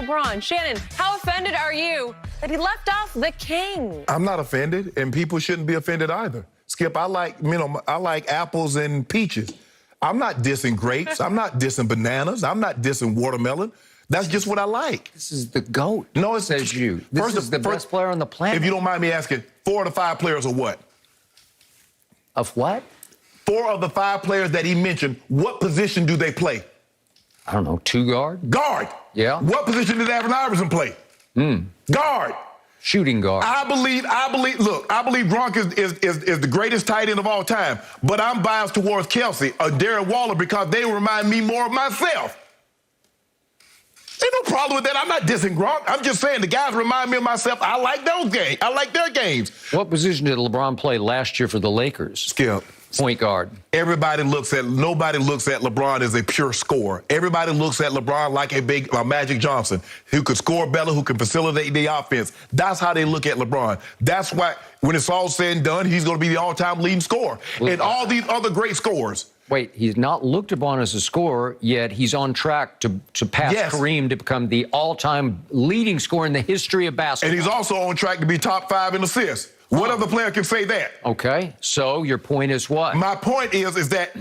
LeBron. Shannon, how offended are you that he left off the king? I'm not offended, and people shouldn't be offended either. Skip, I like apples and peaches. I'm not dissing grapes. I'm not dissing bananas. I'm not dissing watermelon. That's just what I like. This is the GOAT. No, it says you. This is the best player on the planet. If you don't mind me asking, 4 of the 5 players are what? Of what? 4 of the 5 players that he mentioned, what position do they play? I don't know, 2 guard? Guard. Yeah. What position did Allen Iverson play? Guard. Shooting guard. I believe Gronk is the greatest tight end of all time, but I'm biased towards Kelsey or Darren Waller because they remind me more of myself. Ain't no problem with that. I'm not dissing Gronk. I'm just saying the guys remind me of myself. I like those games. I like their games. What position did LeBron play last year for the Lakers? Skip. Point guard. Nobody looks at LeBron as a pure scorer. Everybody looks at LeBron like a big Magic Johnson, who could score better, who can facilitate the offense. That's how they look at LeBron. That's why, when it's all said and done, he's going to be the all-time leading scorer. And all these other great scorers. Wait, he's not looked upon as a scorer, yet he's on track to pass Kareem to become the all-time leading scorer in the history of basketball. And he's also on track to be top 5 in assists. What other player can say that? Okay, so your point is what? My point is that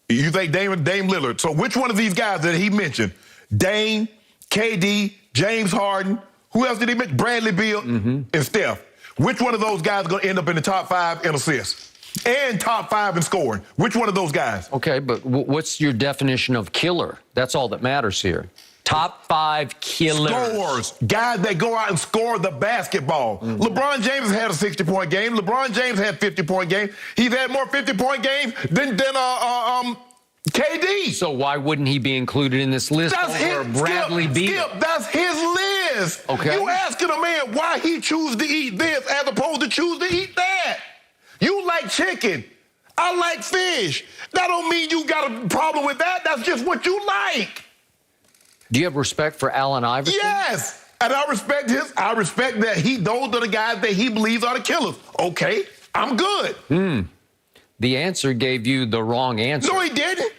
you think Dame Lillard. So which one of these guys that he mentioned? Dame, KD, James Harden, who else did he mention? Bradley Beal and Steph. Which one of those guys is going to end up in the top 5 in assists? And top 5 in scoring. Which one of those guys? Okay, but what's your definition of killer? That's all that matters here. Top 5 killers. Scorers. Guys that go out and score the basketball. LeBron James has had a 60-point game. LeBron James had 50-point game. He's had more 50-point games than KD. So why wouldn't he be included in this list over Bradley Beal? Skip, that's his list. Okay. You asking a man why he choose to eat this as opposed to choose to eat that. You like chicken. I like fish. That don't mean you got a problem with that. That's just what you like. Do you have respect for Allen Iverson? Yes. And I respect that those are the guys that he believes are the killers. Okay, I'm good. The answer gave you the wrong answer. No, he didn't.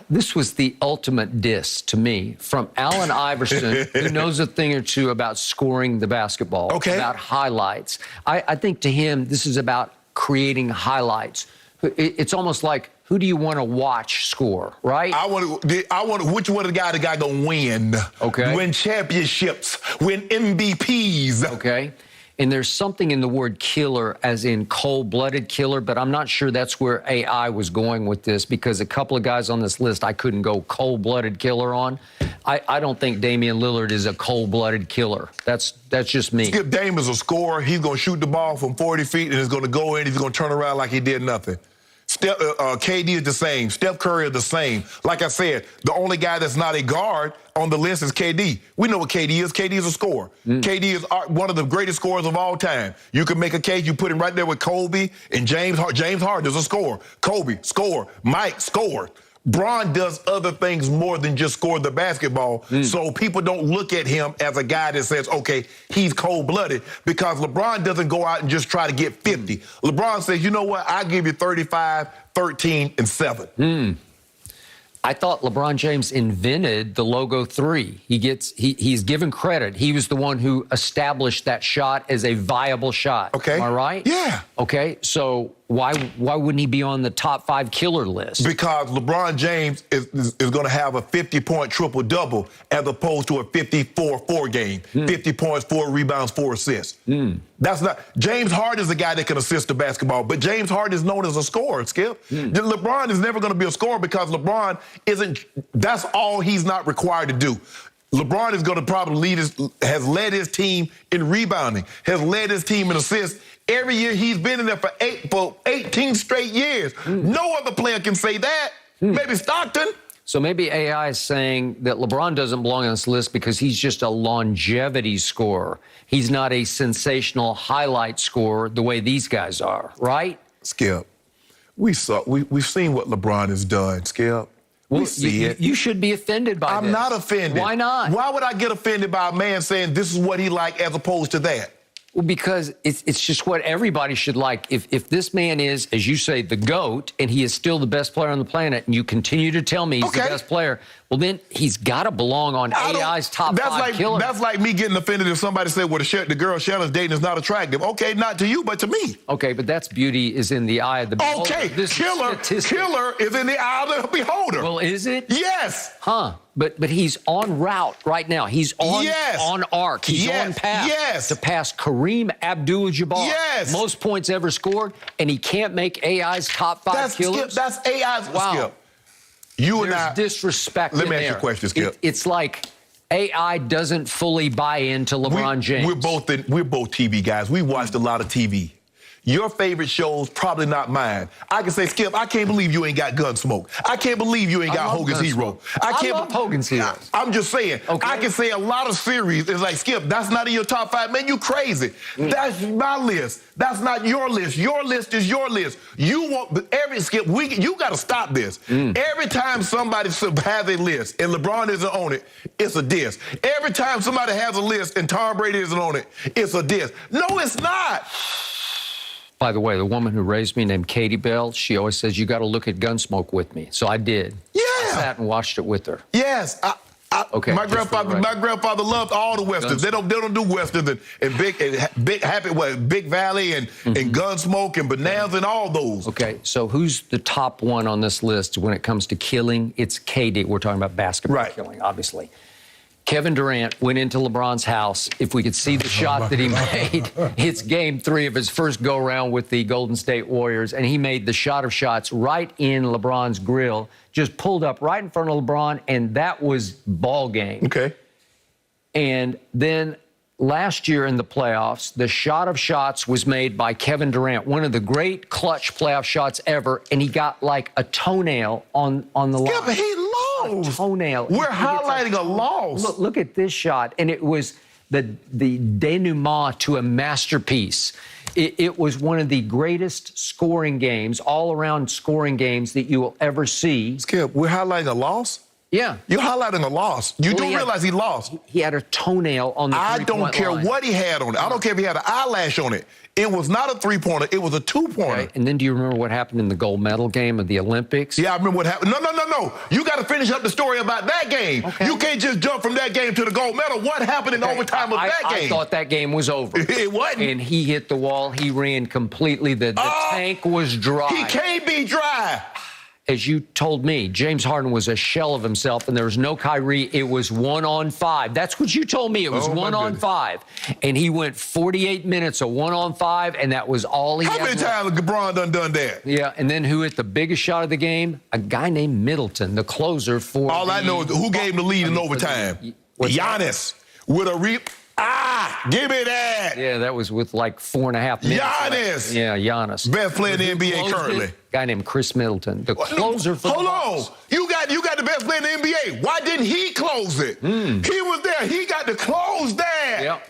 This was the ultimate diss to me from Allen Iverson, who knows a thing or two about scoring the basketball, about highlights. I think to him, this is about creating highlights. It's almost like, who do you want to watch score, right? I want which one of the guys that got going to win? Okay. Win championships, win MVPs. Okay. And there's something in the word killer, as in cold-blooded killer, but I'm not sure that's where AI was going with this, because a couple of guys on this list I couldn't go cold-blooded killer on. I don't think Damian Lillard is a cold-blooded killer. That's just me. Skip, Dame is a scorer. He's going to shoot the ball from 40 feet, and it's going to go in. He's going to turn around like he did nothing. KD is the same. Steph Curry is the same. Like I said, the only guy that's not a guard on the list is KD. We know what KD is. KD is a scorer. KD is one of the greatest scorers of all time. You can make a case. You put him right there with Kobe and James Harden. James Harden is a scorer. Kobe, scorer. Mike, scorer. Bron does other things more than just score the basketball, so people don't look at him as a guy that says, okay, he's cold-blooded, because LeBron doesn't go out and just try to get 50. LeBron says, you know what, I'll give you 35, 13, and 7. I thought LeBron James invented the logo 3. He's given credit. He was the one who established that shot as a viable shot. Okay. Am I right? Yeah. Okay, so why wouldn't he be on the top 5 killer list? Because LeBron James is going to have a 50-point triple-double as opposed to a 54-4 game. 50 points, 4 rebounds, 4 assists. That's not... James Harden is the guy that can assist the basketball, but James Harden is known as a scorer, Skip. LeBron is never going to be a scorer because LeBron isn't... That's all he's not required to do. LeBron is going to probably has led his team in rebounding, has led his team in assists. Every year he's been in there for 18 straight years. No other player can say that. Maybe Stockton. So maybe AI is saying that LeBron doesn't belong on this list because he's just a longevity scorer. He's not a sensational highlight scorer the way these guys are, right? Skip, we've seen what LeBron has done, Skip. We see it. You should be offended by this. I'm not offended. Why not? Why would I get offended by a man saying this is what he like as opposed to that? Well, because it's just what everybody should like. If this man is, as you say, the GOAT, and he is still the best player on the planet, and you continue to tell me he's the best player, well, then he's got to belong on AI's top 5 killers. That's like me getting offended if somebody said, well, the girl Shannon's dating is not attractive. Okay, not to you, but to me. Okay, but that's beauty is in the eye of the beholder. Okay, killer is in the eye of the beholder. Well, is it? Yes. Huh. But he's en route right now. He's on arc. He's on path to pass Kareem Abdul-Jabbar. Most points ever scored, and he can't make AI's top 5 killers. Skip, that's AI's Skip. There's disrespect in there. Let me ask you a question, Skip. It's like AI doesn't fully buy into LeBron James. We're both TV guys. We watched a lot of TV. Your favorite show's probably not mine. I can say, Skip, I can't believe you ain't got Gunsmoke. I can't believe you ain't got Hogan's Hero. I love Hogan's Hero. I'm just saying, I can say a lot of series is like, Skip, that's not in your top 5. Man, you crazy. That's my list. That's not your list. Your list is your list. You want Skip, you got to stop this. Every time somebody has a list and LeBron isn't on it, it's a diss. Every time somebody has a list and Tom Brady isn't on it, it's a diss. No, it's not. By the way, the woman who raised me named Katie Bell, she always says, you got to look at Gunsmoke with me. So I did. Yeah. I sat and watched it with her. Yes. Okay. My grandfather loved all the westerns. They don't do westerns and Big Valley and Gunsmoke and Bonanza and all those. Okay. So who's the top one on this list when it comes to killing? It's KD. We're talking about basketball killing, obviously. Kevin Durant went into LeBron's house. If we could see the shot that he made, it's game 3 of his first go-around with the Golden State Warriors, and he made the shot of shots right in LeBron's grill, just pulled up right in front of LeBron, and that was ball game. Okay. And then last year in the playoffs, the shot of shots was made by Kevin Durant, one of the great clutch playoff shots ever, and he got like a toenail on the line. Yeah, but he lost. A toenail. We're highlighting a loss. Look at this shot, and it was the denouement to a masterpiece. It was one of the greatest scoring games, all-around scoring games that you will ever see. Skip, we're highlighting a loss? Yeah. You're highlighting a loss. You don't realize he lost. He had a toenail on the three-point line. I don't care what he had on it. I don't care if he had an eyelash on it. It was not a three-pointer. It was a two-pointer. Okay. And then do you remember what happened in the gold medal game of the Olympics? Yeah, I remember what happened. No. You got to finish up the story about that game. Okay. You can't just jump from that game to the gold medal. What happened in overtime of that game? I thought that game was over. It wasn't. And he hit the wall. He ran completely. The tank was dry. He can't be dry. As you told me, James Harden was a shell of himself, and there was no Kyrie. It was 1-on-5. That's what you told me. It was 1-on-5. And he went 48 minutes of 1-on-5, and that was all he had. How many times has LeBron done that? Yeah, and then who hit the biggest shot of the game? A guy named Middleton, the closer for all I know is who gave him the lead in overtime? Giannis with a give me that. Yeah, that was with like 4.5 minutes. Giannis. Yeah, Giannis. Best player in the NBA currently. Guy named Chris Middleton, the closer for Hold on. You got the best player in the NBA. Why didn't he close it? He was there. He got to close that. Yep.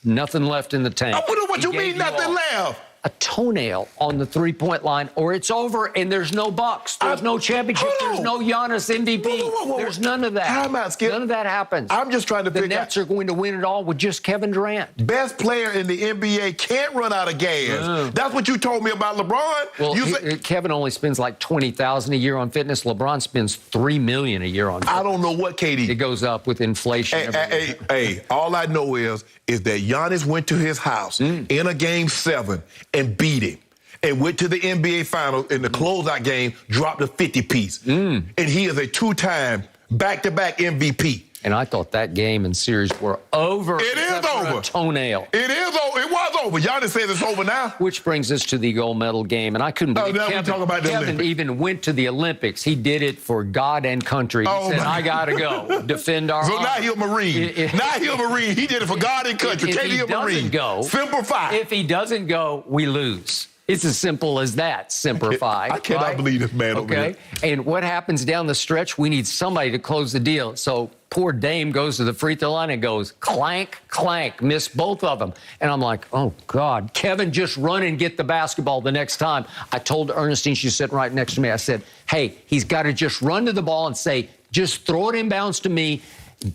Nothing left in the tank. I wonder what you mean nothing left. A toenail on the three-point line, or it's over, and there's no Bucks. There's no championship. There's no Giannis MVP. Whoa. There's none of that. Time out, Skip. None of that happens. I'm just trying to figure out. The Nets are going to win it all with just Kevin Durant. Best player in the NBA can't run out of gas. That's what you told me about LeBron. Well, Kevin only spends like $20,000 a year on fitness. LeBron spends $3 million a year on fitness. I don't know what, Katie. It goes up with inflation. Hey, all I know is that Giannis went to his house in a Game 7 and beat him. And went to the NBA Finals in the closeout game, dropped a 50-piece. And he is a 2-time back-to-back MVP. And I thought that game and series were over. It is over. A toenail. It is over. It was over. Giannis says it's over now. Which brings us to the gold medal game. And I couldn't believe Kevin even went to the Olympics. He did it for God and country. He said, I got to go defend our honor. Now he's a Marine. Now he's a Marine. He did it for God and country. If he doesn't go, simplify. If he doesn't go, we lose. It's as simple as that. Simplify. I cannot believe this man over here. And what happens down the stretch? We need somebody to close the deal. So poor Dame goes to the free throw line and goes clank, clank, missed both of them. And I'm like, oh, God, Kevin, just run and get the basketball the next time. I told Ernestine, she's sitting right next to me, I said, hey, he's got to just run to the ball and say, just throw it inbounds to me.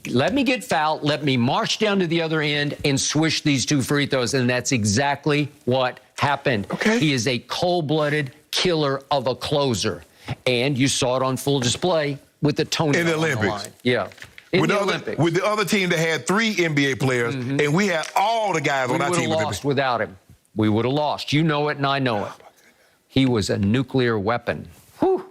let me get fouled, let me march down to the other end and swish these 2 free throws. And that's exactly what happened. Okay. He is a cold-blooded killer of a closer. And you saw it on full display with the toenail in the on Olympics. line. Yeah. In with the Olympics. With the other team that had 3 NBA players, and we had all the guys on our team. We would have lost without him. We would have lost. You know it, and I know it. He was a nuclear weapon. Whew.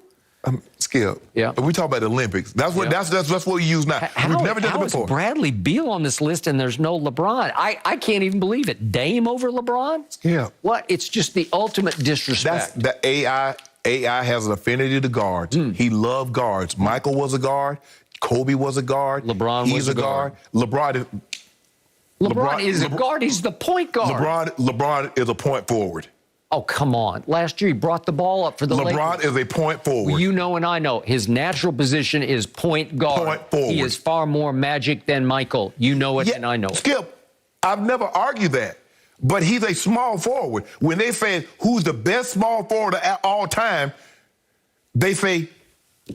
Skip. Yeah. We talk about the Olympics. That's what that's what we use now. We've never done it before. Is Bradley Beal on this list and there's no LeBron? I can't even believe it. Dame over LeBron? Yeah. What? It's just the ultimate disrespect. That's the AI has an affinity to guards. He loved guards. Michael was a guard. Kobe was a guard. LeBron was a guard. LeBron is a guard. He's the point guard. LeBron is a point forward. Oh, come on. Last year, he brought the ball up for the LeBron Lakers. is a point forward. Well, you know and I know. His natural position is point guard. Point forward. He is far more magic than Michael. You know it and I know it. Skip, I've never argued that. But he's a small forward. When they say who's the best small forward of all time, they say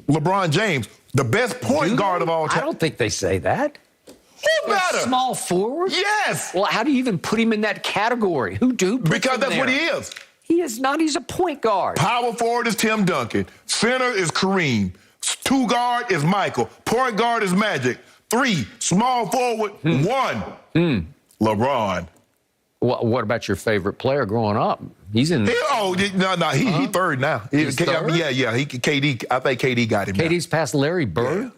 LeBron James, the best point guard of all time. I don't think they say that. Who better? Small forward? Yes. Well, how do you even put him in that category? Who puts Because him that's there? what he is. He is not. He's a point guard. Power forward is Tim Duncan. Center is Kareem. 2 guard is Michael. Point guard is Magic. 3, small forward. 1, LeBron. What about your favorite player growing up? He's in. He third now. He's third? Yeah. KD. I think KD got him. KD's past Larry Bird. Yeah.